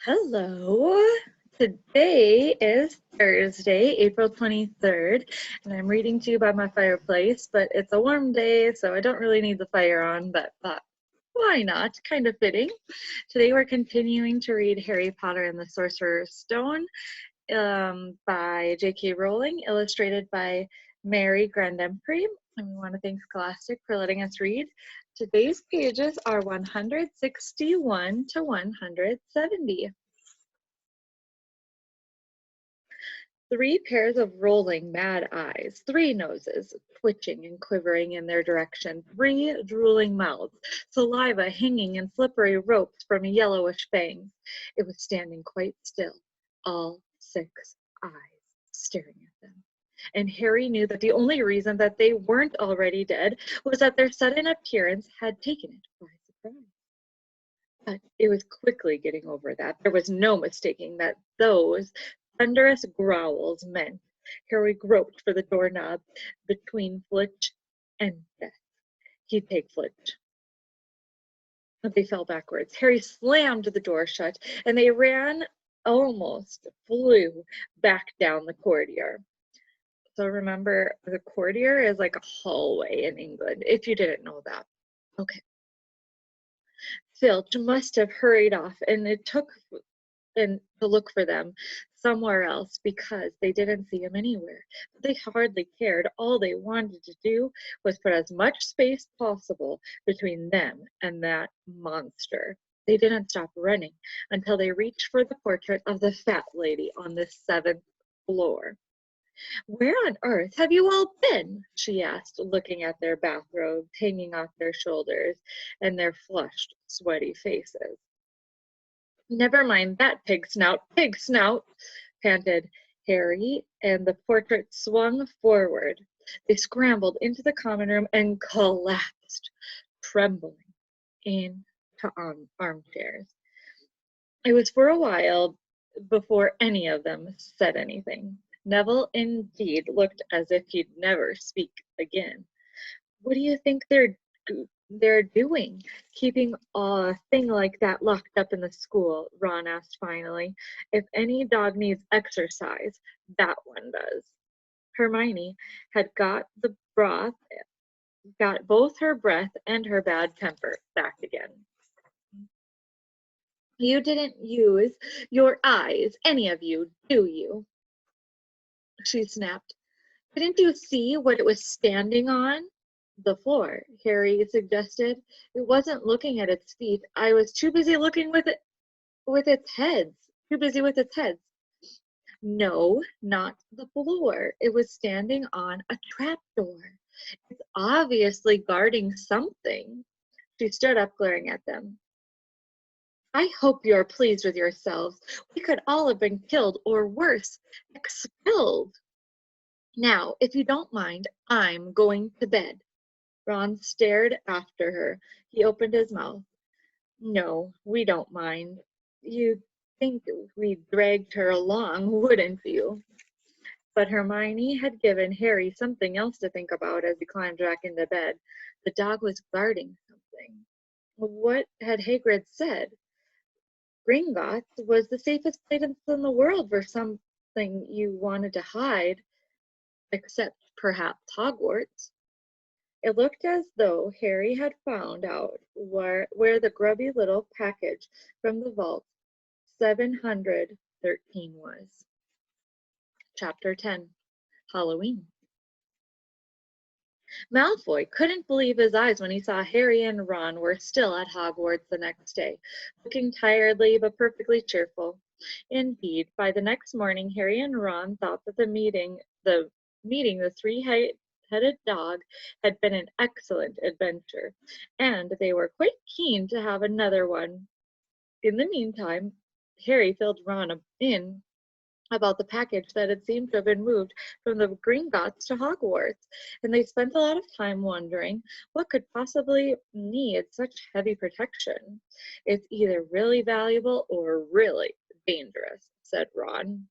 Hello. Today is Thursday, April 23rd, and I'm reading to you by my fireplace, but it's a warm day, so I don't really need the fire on, but why not? Kind of fitting. Today we're continuing to read Harry Potter and the Sorcerer's Stone by JK Rowling, illustrated by Mary Grandpre, and we want to thank Scholastic for letting us read. Today's pages are 161 to 170. 3 pairs of rolling mad eyes, 3 noses twitching and quivering in their direction, 3 drooling mouths, saliva hanging in slippery ropes from yellowish fangs. It was standing quite still, all 6 eyes staring at them. And Harry knew that the only reason that they weren't already dead was that their sudden appearance had taken it by surprise. But it was quickly getting over that. There was no mistaking that those thunderous growls meant. Harry groped for the doorknob between Flitch and death. He'd take Flitch. They fell backwards. Harry slammed the door shut, and they almost flew back down the corridor. So remember, the corridor is like a hallway in England, if you didn't know that. Okay. Filch must have hurried off, and it took to look for them somewhere else because they didn't see him anywhere. But they hardly cared. All they wanted to do was put as much space possible between them and that monster. They didn't stop running until they reached for the portrait of the fat lady on the 7th floor. "Where on earth have you all been?" she asked, looking at their bathrobes hanging off their shoulders and their flushed, sweaty faces. "Never mind that, pig snout, panted Harry, and the portrait swung forward. They scrambled into the common room and collapsed, trembling, into armchairs. It was for a while before any of them said anything. Neville, indeed, looked as if he'd never speak again. "What do you think they're doing, keeping a thing like that locked up in the school?" Ron asked finally. "If any dog needs exercise, that one does." Hermione had got both her breath and her bad temper back again. "You didn't use your eyes, any of you, do you?" she snapped. "Didn't you see what it was standing on?" "The floor," Harry suggested. "It wasn't looking at its feet. I was too busy looking with its heads. Too busy with its heads." "No, not the floor. It was standing on a trapdoor. It's obviously guarding something." She stood up, glaring at them. "I hope you're pleased with yourselves. We could all have been killed, or worse, expelled. Now, if you don't mind, I'm going to bed." Ron stared after her. He opened his mouth. "No, we don't mind. You'd think we dragged her along, wouldn't you?" But Hermione had given Harry something else to think about as he climbed back into bed. The dog was guarding something. What had Hagrid said? Gringotts was the safest place in the world for something you wanted to hide, except perhaps Hogwarts. It looked as though Harry had found out where the grubby little package from the vault 713 was. Chapter 10. Halloween. Malfoy couldn't believe his eyes when he saw Harry and Ron were still at Hogwarts the next day, looking tiredly but perfectly cheerful. Indeed, by the next morning, Harry and Ron thought that meeting the three-headed dog had been an excellent adventure, and they were quite keen to have another one. In the meantime, Harry filled Ron in about the package that had seemed to have been moved from the Gringotts to Hogwarts, and they spent a lot of time wondering what could possibly need such heavy protection. "It's either really valuable or really dangerous," said Ron.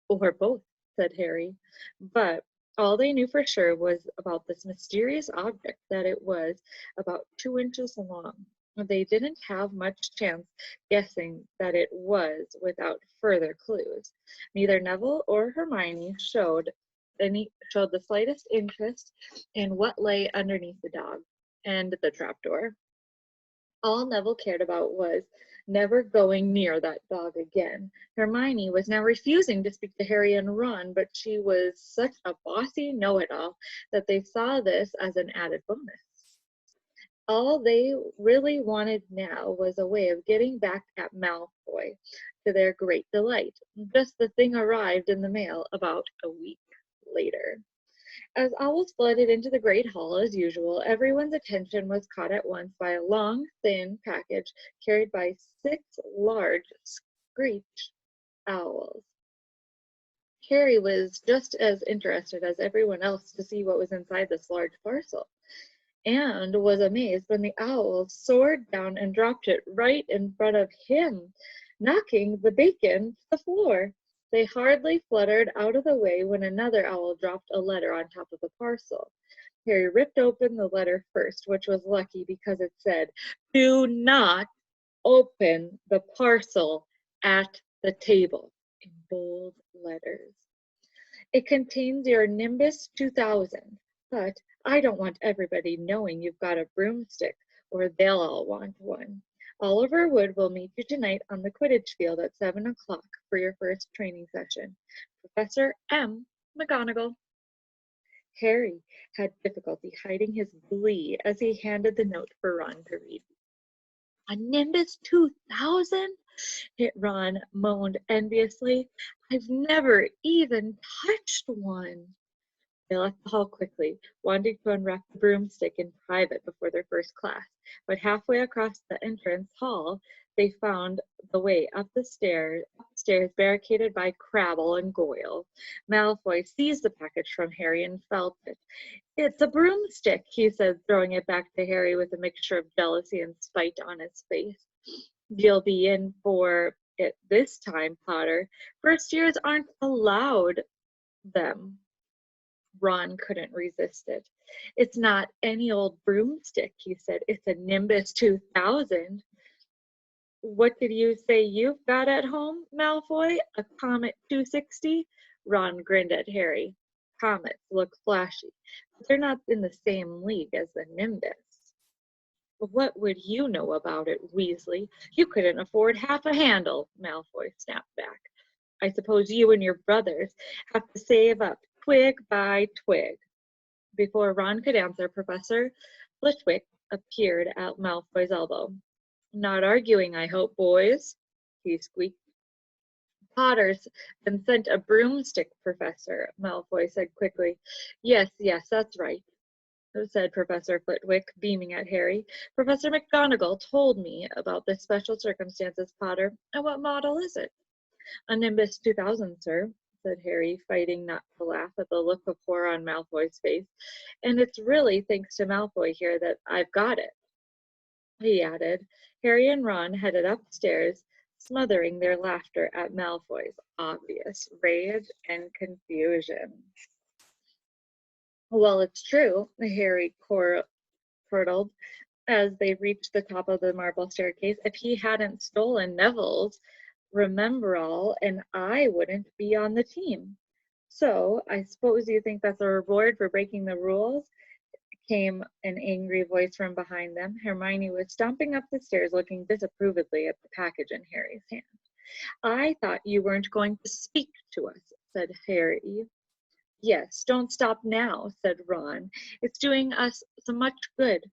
"Or both," said Harry. But all they knew for sure was about this mysterious object, that it was about 2 inches long. They didn't have much chance guessing that it was without further clues. Neither Neville or Hermione showed the slightest interest in what lay underneath the dog and the trapdoor. All Neville cared about was never going near that dog again. Hermione was now refusing to speak to Harry and Ron, but she was such a bossy know-it-all that they saw this as an added bonus. All they really wanted now was a way of getting back at Malfoy, to their great delight. Just the thing arrived in the mail about a week later. As owls flooded into the great hall as usual, everyone's attention was caught at once by a long, thin package carried by 6 large screech owls. Harry was just as interested as everyone else to see what was inside this large parcel, and was amazed when the owls soared down and dropped it right in front of him, knocking the bacon to the floor. They hardly fluttered out of the way when another owl dropped a letter on top of the parcel. Harry ripped open the letter first, which was lucky because it said, "Do not open the parcel at the table," in bold letters. "It contains your Nimbus 2000, but I don't want everybody knowing you've got a broomstick, or they'll all want one. Oliver Wood will meet you tonight on the Quidditch field at 7 o'clock for your first training session. Professor M. McGonagall." Harry had difficulty hiding his glee as he handed the note for Ron to read. "A Nimbus 2000?" Ron moaned enviously. "I've never even touched one." They left the hall quickly, wanting to unwrap the broomstick in private before their first class. But halfway across the entrance hall, they found the way up the stairs, barricaded by Crabble and Goyle. Malfoy seized the package from Harry and felt it. "It's a broomstick," he said, throwing it back to Harry with a mixture of jealousy and spite on his face. "You'll be in for it this time, Potter. First years aren't allowed them." Ron couldn't resist it. "It's not any old broomstick," he said. "It's a Nimbus 2000. "What did you say you've got at home, Malfoy? A Comet 260? Ron grinned at Harry. "Comets look flashy, but they're not in the same league as the Nimbus." "What would you know about it, Weasley? You couldn't afford half a handle," Malfoy snapped back. "I suppose you and your brothers have to save up twig by twig." Before Ron could answer, Professor Flitwick appeared at Malfoy's elbow. "Not arguing, I hope, boys," he squeaked. "Potter's been sent a broomstick, Professor," Malfoy said quickly. Yes, that's right," said Professor Flitwick, beaming at Harry. "Professor McGonagall told me about the special circumstances, Potter. And what model is it?" "A Nimbus 2000, sir," said Harry, fighting not to laugh at the look of horror on Malfoy's face. "And it's really thanks to Malfoy here that I've got it," he added. Harry and Ron headed upstairs, smothering their laughter at Malfoy's obvious rage and confusion. "Well, it's true," Harry chortled as they reached the top of the marble staircase. "If he hadn't stolen Neville's Remembrall, and I wouldn't be on the team." "So, I suppose you think that's a reward for breaking the rules?" came an angry voice from behind them. Hermione was stomping up the stairs, looking disapprovedly at the package in Harry's hand. "I thought you weren't going to speak to us," said Harry. "Yes, don't stop now," said Ron. "It's doing us so much good."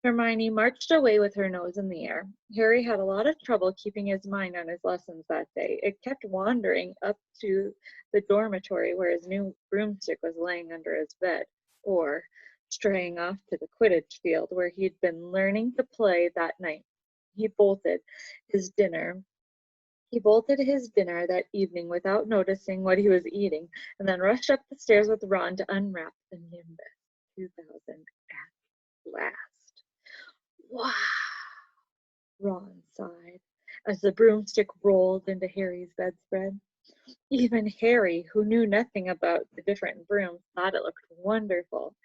Hermione marched away with her nose in the air. Harry had a lot of trouble keeping his mind on his lessons that day. It kept wandering up to the dormitory where his new broomstick was laying under his bed, or straying off to the Quidditch field where he'd been learning to play that night. He bolted his dinner that evening without noticing what he was eating, and then rushed up the stairs with Ron to unwrap the Nimbus 2000 at last. "Wow!" Ron sighed as the broomstick rolled into Harry's bedspread. Even Harry, who knew nothing about the different brooms, thought it looked wonderful.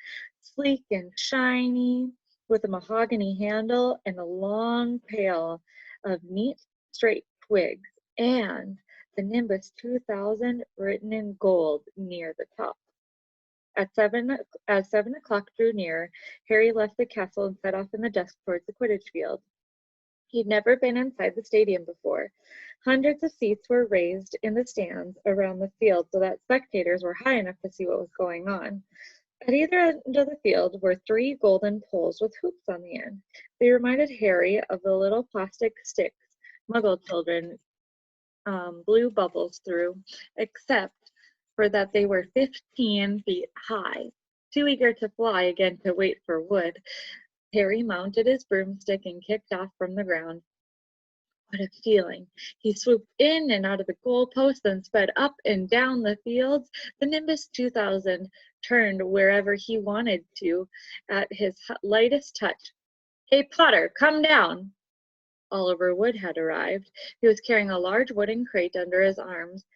Sleek and shiny, with a mahogany handle and a long tail of neat, straight twigs, and the Nimbus 2000 written in gold near the top. As 7 o'clock drew near, Harry left the castle and set off in the dusk towards the Quidditch field. He'd never been inside the stadium before. Hundreds of seats were raised in the stands around the field so that spectators were high enough to see what was going on. At either end of the field were 3 golden poles with hoops on the end. They reminded Harry of the little plastic sticks Muggle children blew bubbles through, except for that they were 15 feet high. Too eager to fly again to wait for wood, Harry mounted his broomstick and kicked off from the ground. What a feeling! He swooped in and out of the goalposts and sped up and down the fields. The Nimbus 2000 turned wherever he wanted to at his lightest touch. "Hey, Potter, come down!" Oliver Wood had arrived. He was carrying a large wooden crate under his arms.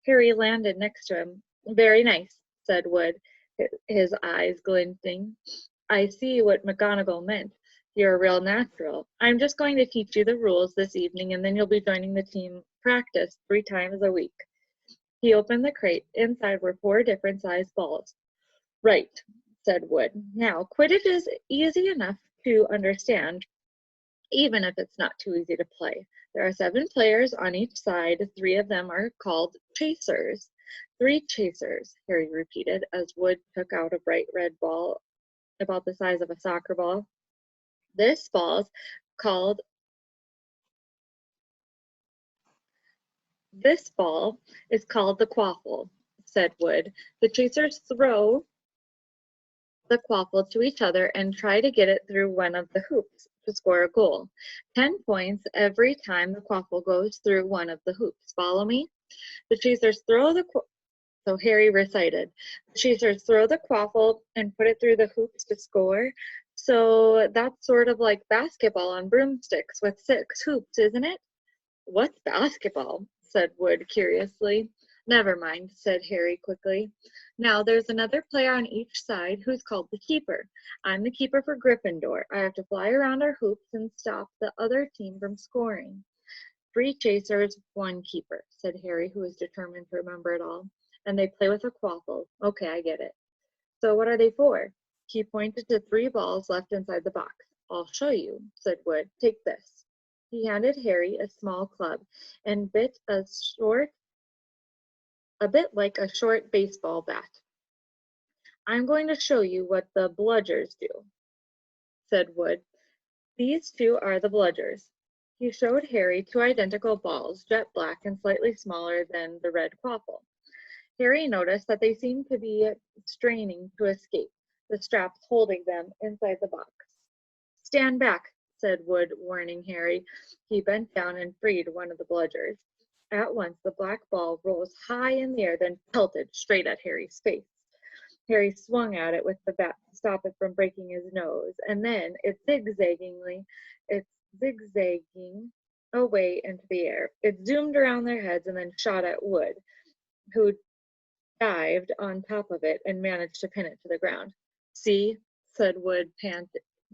Harry landed next to him. "Very nice," said Wood, his eyes glinting. "I see what McGonagall meant. You're a real natural. I'm just going to teach you the rules this evening, and then you'll be joining the team practice 3 times a week." He opened the crate. Inside were 4 different sized balls. "Right," said Wood. "Now, Quidditch is easy enough to understand, even if it's not too easy to play. There are 7 players on each side. 3 of them are called chasers." 3 chasers," Harry repeated, as Wood took out a bright red ball about the size of a soccer ball. This ball is called the quaffle," said Wood. "The chasers throw the quaffle to each other and try to get it through one of the hoops to score a goal. 10 points every time the quaffle goes through one of the hoops. Follow me? The chasers throw the So Harry recited, "The chasers throw the quaffle and put it through the hoops to score." So that's sort of like basketball on broomsticks with 6 hoops, isn't it? "What's basketball?" said Wood curiously. "Never mind," said Harry quickly. "Now there's another player on each side who's called the keeper. I'm the keeper for Gryffindor. I have to fly around our hoops and stop the other team from scoring." 3 chasers, 1 keeper," said Harry, who was determined to remember it all. "And they play with a quaffle. Okay, I get it. So what are they for?" He pointed to 3 balls left inside the box. "I'll show you," said Wood. "Take this." He handed Harry a small club and bit a bit like a short baseball bat. "I'm going to show you what the bludgers do," said Wood. "These 2 are the bludgers." He showed Harry 2 identical balls, jet black and slightly smaller than the red quaffle. Harry noticed that they seemed to be straining to escape, the straps holding them inside the box. "Stand back," said Wood, warning Harry. He bent down and freed one of the bludgers. At once the black ball rose high in the air, then pelted straight at Harry's face. Harry swung at it with the bat to stop it from breaking his nose, and then it's zigzagging away into the air. It zoomed around their heads and then shot at Wood, who dived on top of it and managed to pin it to the ground. "See," said Wood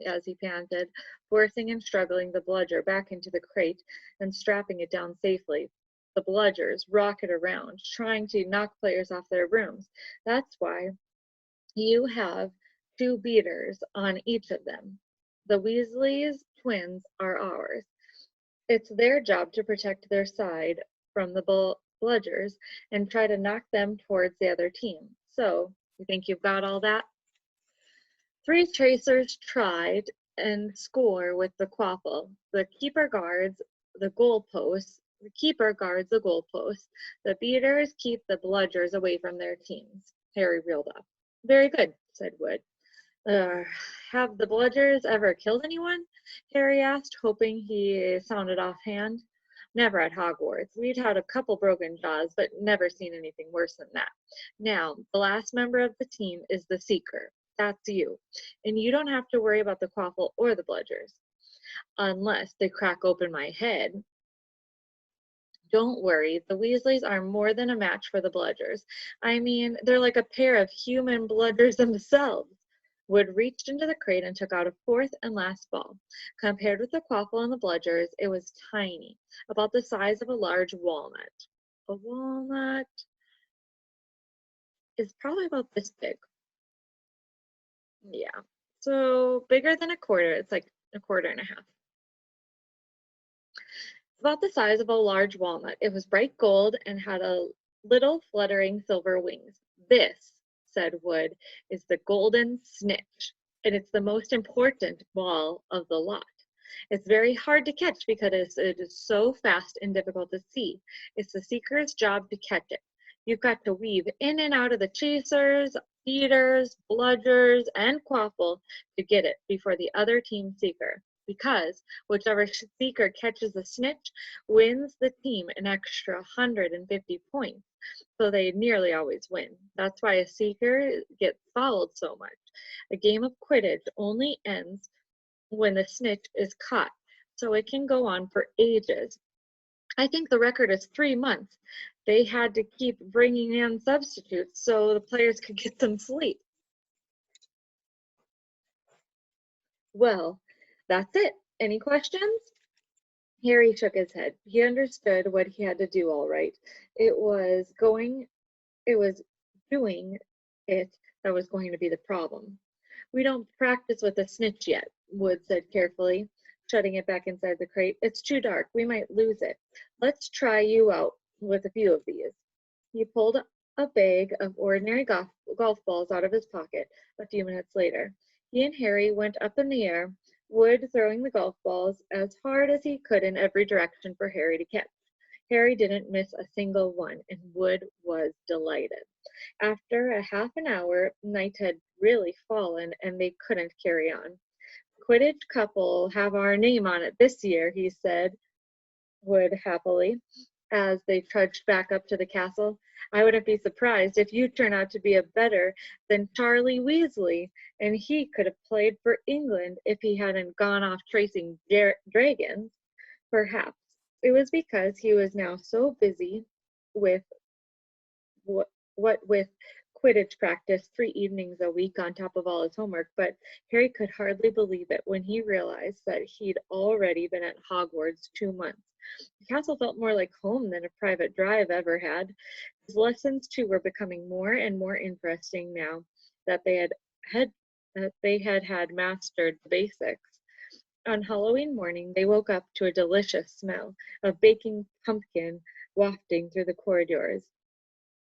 as he panted, forcing and struggling the bludger back into the crate and strapping it down safely. "The bludgers rocket around, trying to knock players off their brooms. That's why you have 2 beaters on each of them. The Weasley's twins are ours. It's their job to protect their side from the bludgers and try to knock them towards the other team. So, you think you've got all that?" 3 chasers tried and score with the quaffle. The keeper guards the goalposts. The beaters keep the bludgers away from their teams. Harry reeled off. "Very good," said Wood. Have the bludgers ever killed anyone?" Harry asked, hoping he sounded offhand. "Never at Hogwarts. We'd had a couple broken jaws, but never seen anything worse than that. Now, the last member of the team is the Seeker. That's you. And you don't have to worry about the quaffle or the bludgers. Unless they crack open my head. Don't worry, the Weasleys are more than a match for the bludgers. I mean, they're like a pair of human bludgers themselves." Wood reached into the crate and took out a fourth and last ball. Compared with the quaffle and the bludgers, it was tiny, about the size of a large walnut. A walnut is probably about this big. Yeah, so bigger than a quarter. It's like a quarter and a half. About the size of a large walnut. It was bright gold and had a little fluttering silver wings. This, said Wood, is the golden snitch, and it's the most important ball of the lot. It's very hard to catch because it is so fast and difficult to see. It's the seeker's job to catch it. You've got to weave in and out of the chasers, feeders, bludgers, and quaffle to get it before the other team's seeker. Because whichever seeker catches the snitch wins the team an extra 150 points. So they nearly always win. That's why a seeker gets fouled so much. A game of Quidditch only ends when the snitch is caught, so it can go on for ages. I think the record is 3 months. They had to keep bringing in substitutes so the players could get some sleep. Well, that's it. Any questions? Harry shook his head. He understood what he had to do all right. It was doing it that was going to be the problem. We don't practice with a snitch yet, Wood said carefully, shutting it back inside the crate. It's too dark. We might lose it. Let's try you out with a few of these. He pulled a bag of ordinary golf balls out of his pocket a few minutes later. He and Harry went up in the air, Wood throwing the golf balls as hard as he could in every direction for Harry to catch. Harry didn't miss a single one, and Wood was delighted. After a half an hour, night had really fallen, and they couldn't carry on. Quidditch couple have our name on it this year, he said, Wood happily, as they trudged back up to the castle. I wouldn't be surprised if you turn out to be a better than Charlie Weasley, and he could have played for England if he hadn't gone off chasing dragons. Perhaps it was because he was now so busy with what with Quidditch practice 3 evenings a week on top of all his homework, but Harry could hardly believe it when he realized that he'd already been at Hogwarts 2 months. The castle felt more like home than a private drive ever had. His lessons, too, were becoming more and more interesting now that they had mastered the basics. On Halloween morning, they woke up to a delicious smell of baking pumpkin wafting through the corridors.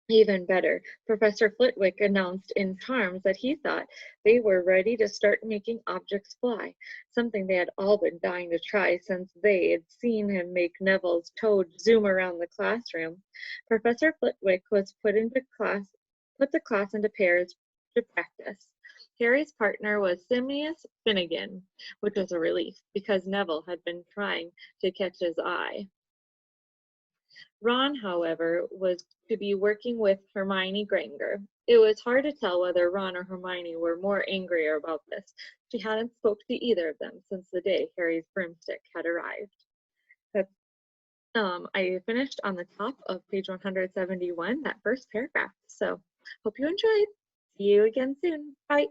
Even better, Professor Flitwick announced in charms that he thought they were ready to start making objects fly, something they had all been dying to try since they had seen him make Neville's toad zoom around the classroom. Professor Flitwick was put the class into pairs to practice. Harry's partner was Simius Finnegan, which was a relief because Neville had been trying to catch his eye. Ron, however, was to be working with Hermione Granger. It was hard to tell whether Ron or Hermione were more angry about this. She hadn't spoke to either of them since the day Harry's broomstick had arrived. I finished on the top of page 171, that first paragraph. So hope you enjoyed. See you again soon. Bye.